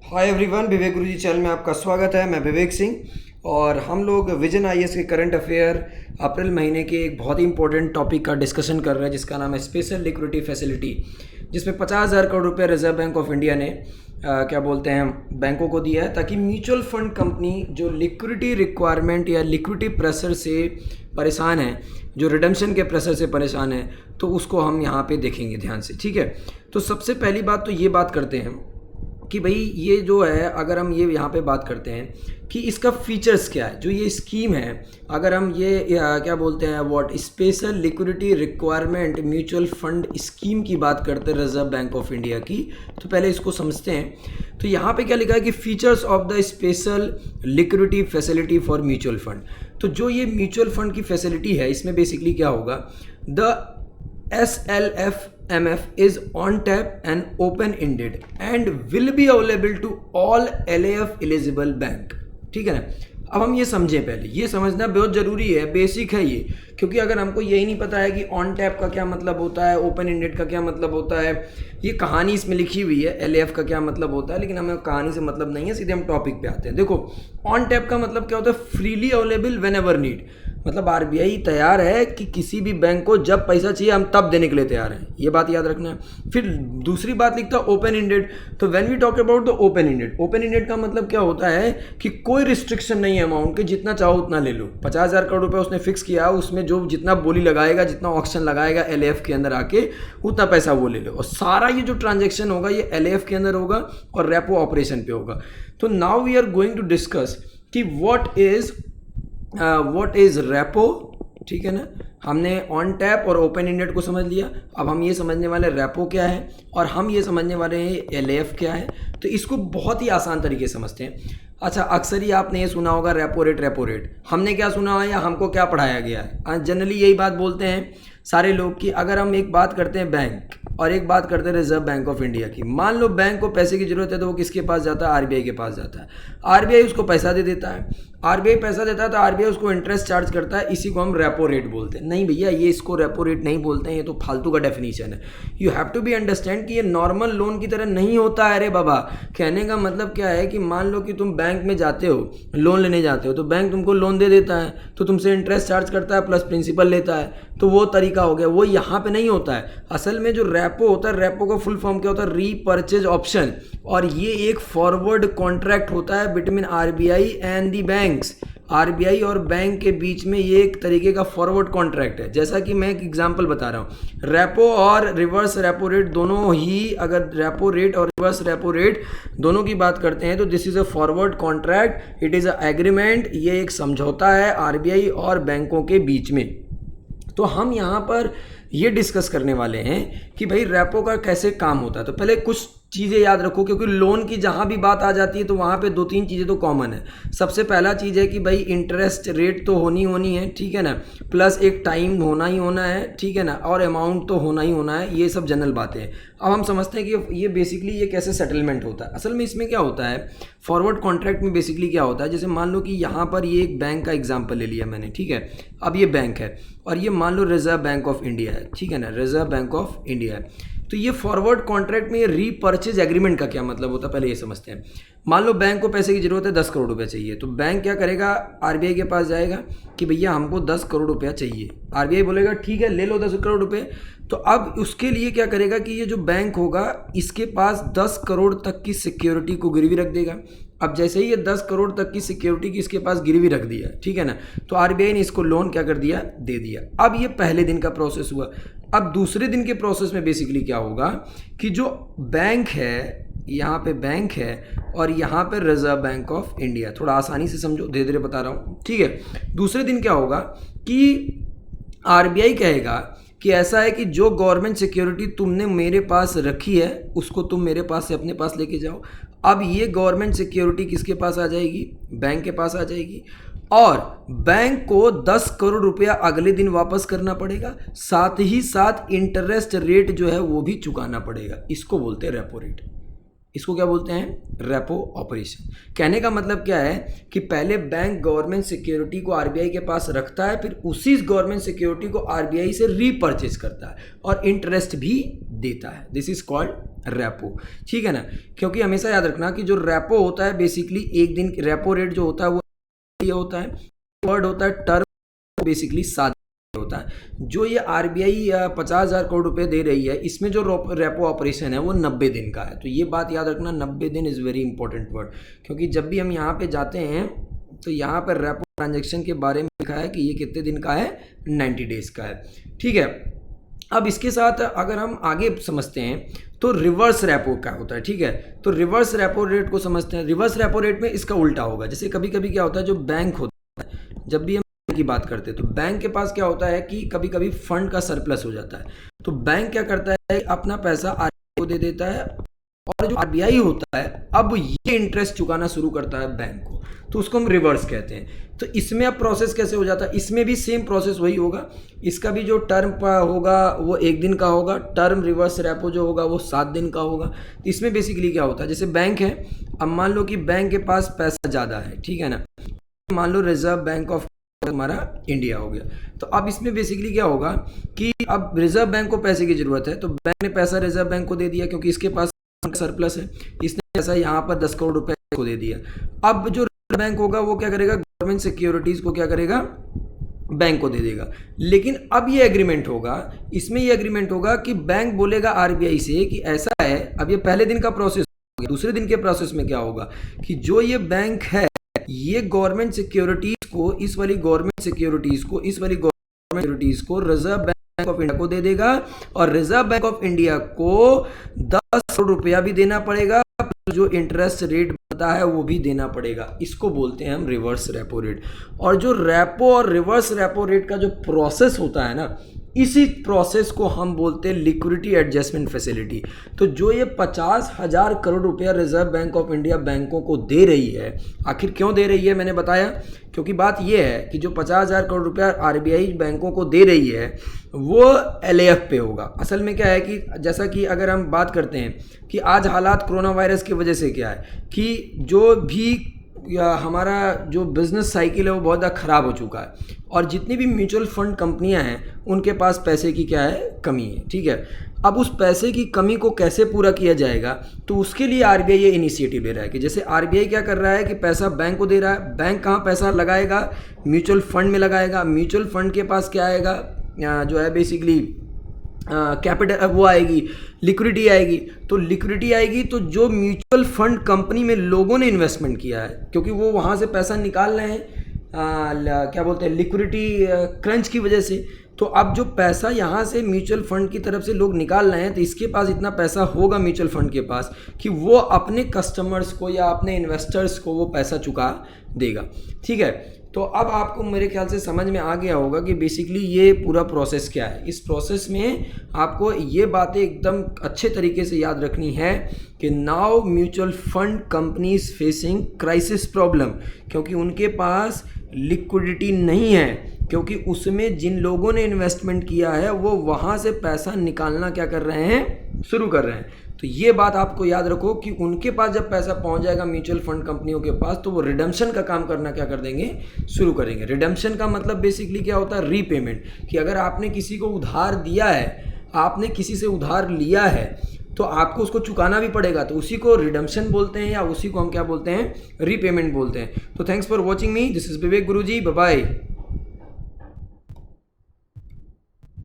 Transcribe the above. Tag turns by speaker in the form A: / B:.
A: Hi everyone, विवेक गुरुजी channel में आपका स्वागत है। मैं विवेक सिंह और हम लोग विजन आईएएस के करंट अफेयर अप्रैल महीने के एक बहुत ही इंपॉर्टेंट टॉपिक का डिस्कशन कर रहे हैं जिसका नाम है स्पेशल लिक्विडिटी फैसिलिटी, जिसमें 50,000 करोड़ रुपए रिजर्व बैंक ऑफ इंडिया ने बैंकों को दिया है ताकि म्यूचुअल फंड कंपनी जो लिक्विडिटी रिक्वायरमेंट या लिक्विडिटी प्रेशर से परेशान है, जो रिडम्पशन के प्रेशर से परेशान है, तो उसको हम यहाँ पे देखेंगे ध्यान से। ठीक है, तो सबसे पहली बात तो ये बात करते हैं कि भाई ये जो है, अगर हम ये यहाँ पे बात करते हैं कि इसका फीचर्स क्या है, जो ये स्कीम है, अगर हम ये special liquidity requirement mutual fund scheme की बात करते हैं रिजर्व बैंक ऑफ इंडिया की, तो पहले इसको समझते हैं। तो यहाँ पे क्या लिखा है कि features of the special liquidity facility for mutual fund. तो जो ये म्यूचुअल फंड की फैसिलिटी है, इसमें बेसिकली क्या होगा, the SLFMF is on tap and open-ended and will be available to all LAF eligible bank। ठीक है ना। अब हम ये समझें, पहले ये समझना बहुत ज़रूरी है, बेसिक है ये, क्योंकि अगर हमको यही नहीं पता है कि ऑन टैप का क्या मतलब होता है, ओपन एंडेड का क्या मतलब होता है, ये कहानी इसमें लिखी हुई है, LAF का क्या मतलब होता है, लेकिन हमें कहानी से मतलब नहीं है, सीधे हम टॉपिक पे आते हैं। देखो, ऑन टैप का मतलब क्या होता है, freely available when ever need. मतलब आरबीआई तैयार है कि किसी भी बैंक को जब पैसा चाहिए हम तब देने के लिए तैयार हैं, ये बात याद रखना है। फिर दूसरी बात लिखता है ओपन एंडेड। तो when we talk about the open ended, open ended का मतलब क्या होता है कि कोई रिस्ट्रिक्शन नहीं है अमाउंट के, जितना चाहो उतना ले लो। 50,000 करोड़ रुपए उसने फिक्स किया, उसमें जो जितना बोली लगाएगा, जितना ऑक्शन लगाएगा LAF के अंदर आके, उतना पैसा वो ले लो, और सारा ये जो ट्रांजेक्शन होगा ये LAF के अंदर होगा और रेपो ऑपरेशन पे होगा। तो now we are going to discuss कि व्हाट इज रेपो। ठीक है ना, हमने ऑन टैप और ओपन एंडेड को समझ लिया। अब हम ये समझने वाले रेपो क्या है और हम ये समझने वाले हैं LAF क्या है। तो इसको बहुत ही आसान तरीके से समझते हैं। अच्छा, अक्सर ही आपने ये सुना होगा रेपो रेट। हमने क्या सुना है या हमको क्या पढ़ाया गया है? जनरली यही बात बोलते हैं सारे लोग कि अगर हम एक बात करते हैं बैंक और एक बात करते हैं रिजर्व बैंक ऑफ इंडिया की, मान लो बैंक को पैसे की जरूरत है तो वो किसके पास जाता है? आरबीआई के पास जाता है। आरबीआई उसको पैसा दे देता है, आरबीआई पैसा देता है तो आरबीआई उसको इंटरेस्ट चार्ज करता है, इसी को हम रेपो रेट बोलते हैं। नहीं भैया, ये इसको रेपो रेट नहीं बोलते हैं, ये तो फालतू का डेफिनेशन है। You have to be understand कि ये नॉर्मल लोन की तरह नहीं होता है। अरे बाबा, कहने का मतलब क्या है कि मान लो कि तुम बैंक में जाते हो, लोन लेने जाते हो, तो बैंक तुमको लोन दे देता है, तो तुमसे इंटरेस्ट चार्ज करता है प्लस प्रिंसिपल लेता है, तो वो तरीका हो गया। वो यहाँ पे नहीं होता है। असल में जो रेपो होता है, रेपो का फुल फॉर्म क्या होता है? Repurchase option. और ये एक फॉरवर्ड कॉन्ट्रैक्ट होता है between RBI and the banks. RBI और बैंक के बीच में ये एक तरीके का फॉरवर्ड कॉन्ट्रैक्ट है। जैसा कि मैं एक एग्जांपल बता रहा हूँ, रेपो और रिवर्स रेपो रेट दोनों ही, अगर रेपो रेट और रिवर्स रेपो रेट दोनों की बात करते हैं तो this is a forward contract, it is a agreement. ये एक समझौता है आरबीआई और बैंकों के बीच में। तो हम यहाँ पर ये डिस्कस करने वाले हैं कि भाई रेपो का कैसे काम होता है। तो पहले कुछ चीज़ें याद रखो, क्योंकि लोन की जहाँ भी बात आ जाती है तो वहाँ पे 2-3 चीज़ें तो कॉमन है। सबसे पहला चीज़ है कि भाई इंटरेस्ट रेट तो होनी है, ठीक है ना, प्लस एक टाइम होना ही होना है, ठीक है ना, और अमाउंट तो होना ही होना है। ये सब जनरल बातें हैं। अब हम समझते हैं कि ये बेसिकली ये कैसे सेटलमेंट होता है। असल में इसमें क्या होता है, फॉरवर्ड कॉन्ट्रैक्ट में बेसिकली क्या होता है, जैसे मान लो कि यहाँ पर ये एक बैंक का एग्जाम्पल ले लिया मैंने, ठीक है। अब ये बैंक है और ये मान लो रिजर्व बैंक ऑफ इंडिया है, ठीक है ना, रिजर्व बैंक ऑफ इंडिया है। तो ये फॉरवर्ड कॉन्ट्रैक्ट में ये रीपर्चेज एग्रीमेंट का क्या मतलब होता है, पहले ये समझते हैं। मान लो बैंक को पैसे की जरूरत है, 10 करोड़ रुपया चाहिए, तो बैंक क्या करेगा, आरबीआई के पास जाएगा कि भैया हमको 10 करोड़ रुपया चाहिए। आरबीआई बोलेगा ठीक है, ले लो 10 करोड़ रुपये। तो अब उसके लिए क्या करेगा कि ये जो बैंक होगा इसके पास 10 करोड़ तक की सिक्योरिटी को गिरवी रख देगा। अब जैसे ही ये 10 करोड़ तक की सिक्योरिटी की इसके पास गिरवी रख दिया, ठीक है ना, तो आरबीआई ने इसको लोन क्या कर दिया, दे दिया। अब ये पहले दिन का प्रोसेस हुआ। अब दूसरे दिन के प्रोसेस में बेसिकली क्या होगा कि जो बैंक है, यहाँ पे बैंक है और यहाँ पे रिजर्व बैंक ऑफ इंडिया, थोड़ा आसानी से समझो, धीरे धीरे बता रहा हूँ, ठीक है। दूसरे दिन क्या होगा कि आरबीआई कहेगा कि ऐसा है कि जो गवर्नमेंट सिक्योरिटी तुमने मेरे पास रखी है उसको तुम मेरे पास से अपने पास लेके जाओ। अब ये गवर्नमेंट सिक्योरिटी किसके पास आ जाएगी, बैंक के पास आ जाएगी, और बैंक को 10 करोड़ रुपया अगले दिन वापस करना पड़ेगा, साथ ही साथ इंटरेस्ट रेट जो है वो भी चुकाना पड़ेगा। इसको बोलते हैं रेपो रेट। इसको क्या बोलते हैं? Repo operation. कहने का मतलब क्या है कि पहले बैंक गवर्नमेंट सिक्योरिटी को आरबीआई के पास रखता है, फिर उसी गवर्नमेंट सिक्योरिटी को आरबीआई से रीपर्चेज करता है और इंटरेस्ट भी देता है। दिस इज कॉल्ड रेपो, ठीक है ना। क्योंकि हमेशा याद रखना कि जो रेपो होता है बेसिकली एक दिन रेपो रेट जो होता है वो ये होता है, वर्ड होता है टर्म, बेसिकली 7 होता है। जो ये आरबीआई 50,000 करोड़ रुपए दे रही है, इसमें जो रेपो ऑपरेशन है वो 90 दिन का है। तो ये बात याद रखना, 90 दिन इज़ वेरी इंपॉर्टेंट वर्ड, क्योंकि जब भी हम यहाँ पे जाते हैं तो यहाँ पर रेपो ट्रांजेक्शन के बारे में लिखा है कि ये कितने दिन का है, 90 डेज का है, ठीक है। अब इसके साथ अगर हम आगे समझते हैं तो रिवर्स रेपो क्या होता है, ठीक है। तो रिवर्स रेपो रेट को समझते हैं। रिवर्स रेपो रेट में इसका उल्टा होगा। जैसे कभी कभी क्या होता है, जो बैंक होता है, जब भी हम की बात करते हैं तो बैंक के पास क्या होता है कि कभी कभी फंड का सरप्लस हो जाता है, तो बैंक क्या करता है, अपना पैसा आरबीआई को दे देता है, और जो आरबीआई होता है अब ये इंटरेस्ट चुकाना शुरू करता है बैंक को, तो उसको हम रिवर्स कहते हैं। तो इसमें अब प्रोसेस कैसे हो जाता है, इसमें भी सेम प्रोसेस वही होगा। इसका भी जो टर्म होगा वो 1 दिन का होगा, टर्म रिवर्स रेपो जो होगा वो 7 दिन का होगा। तो इसमें बेसिकली क्या होता है, जैसे बैंक है, अब मान लो कि बैंक के पास पैसा ज़्यादा है, ठीक है ना, मान लो रिजर्व बैंक ऑफ हमारा इंडिया हो गया। तो अब इसमें बेसिकली क्या होगा कि अब रिजर्व बैंक को पैसे की जरूरत है, तो बैंक ने पैसा रिजर्व बैंक को दे दिया क्योंकि इसके पास सरप्लस है, इसने पैसा यहाँ पर 10 करोड़ रुपए को दे दिया। अब जो रिजर्व बैंक होगा वो क्या करेगा, गवर्नमेंट सिक्योरिटीज को क्या करेगा, बैंक को दे देगा। लेकिन अब ये एग्रीमेंट होगा, इसमें ये एग्रीमेंट होगा कि बैंक बोलेगा आरबीआई से कि ऐसा है, अब ये पहले दिन का प्रोसेस हो गया, दूसरे दिन के प्रोसेस में क्या होगा कि जो ये बैंक है ये गवर्नमेंट सिक्योरिटीज को, इस वाली गवर्नमेंट सिक्योरिटीज को, इस वाली गवर्नमेंट सिक्योरिटीज को रिजर्व बैंक ऑफ इंडिया को दे देगा, और रिजर्व बैंक ऑफ इंडिया को 10 करोड़ रुपया भी देना पड़ेगा, जो इंटरेस्ट रेट बनता है वो भी देना पड़ेगा। इसको बोलते हैं हम रिवर्स रेपो रेट। और जो रेपो और रिवर्स रेपो रेट का जो प्रोसेस होता है ना, इसी प्रोसेस को हम बोलते हैं लिक्विडिटी एडजस्टमेंट फैसिलिटी। तो जो ये 50,000 करोड़ रुपया रिजर्व बैंक ऑफ इंडिया बैंकों को दे रही है, आखिर क्यों दे रही है, मैंने बताया क्योंकि बात ये है कि जो 50,000 करोड़ रुपया आरबीआई बैंकों को दे रही है वो एलएएफ पे होगा। असल में क्या है कि जैसा कि अगर हम बात करते हैं कि आज हालात कोरोना वायरस की वजह से क्या है कि जो भी या हमारा जो बिज़नेस साइकिल है वो बहुत ज़्यादा ख़राब हो चुका है, और जितनी भी म्यूचुअल फंड कंपनियां हैं उनके पास पैसे की क्या है, कमी है, ठीक है। अब उस पैसे की कमी को कैसे पूरा किया जाएगा, तो उसके लिए आरबीआई ये इनिशिएटिव ले रहा है कि जैसे आरबीआई क्या कर रहा है कि पैसा बैंक को दे रहा है, बैंक कहाँ पैसा लगाएगा, म्यूचुअल फंड में लगाएगा, म्यूचुअल फंड के पास क्या आएगा, जो है बेसिकली कैपिटल वो आएगी, लिक्विडिटी आएगी। तो लिक्विडिटी आएगी तो जो म्यूचुअल फंड कंपनी में लोगों ने इन्वेस्टमेंट किया है, क्योंकि वो वहाँ से पैसा निकाल रहे हैं क्या बोलते हैं, लिक्विडिटी क्रंच की वजह से। तो अब जो पैसा यहाँ से म्यूचुअल फंड की तरफ से लोग निकाल रहे हैं, तो इसके पास इतना पैसा होगा म्यूचुअल फंड के पास कि वो अपने कस्टमर्स को या अपने इन्वेस्टर्स को वो पैसा चुका देगा, ठीक है। तो अब आपको मेरे ख्याल से समझ में आ गया होगा कि बेसिकली ये पूरा प्रोसेस क्या है। इस प्रोसेस में आपको ये बातें एकदम अच्छे तरीके से याद रखनी है कि now mutual fund companies facing crisis problem, क्योंकि उनके पास लिक्विडिटी नहीं है, क्योंकि उसमें जिन लोगों ने इन्वेस्टमेंट किया है वो वहाँ से पैसा निकालना क्या कर रहे हैं, शुरू कर रहे हैं। तो ये बात आपको याद रखो कि उनके पास जब पैसा पहुंच जाएगा म्यूचुअल फंड कंपनियों के पास, तो वो रिडम्पशन का काम करना क्या कर देंगे, शुरू करेंगे। रिडम्पशन का मतलब बेसिकली क्या होता है, रीपेमेंट। कि अगर आपने किसी को उधार दिया है, आपने किसी से उधार लिया है, तो आपको उसको चुकाना भी पड़ेगा, तो उसी को रिडम्पशन बोलते हैं, या उसी को हम क्या बोलते हैं, रीपेमेंट बोलते हैं। तो thanks for watching me, this is Vivek Guruji, bye bye.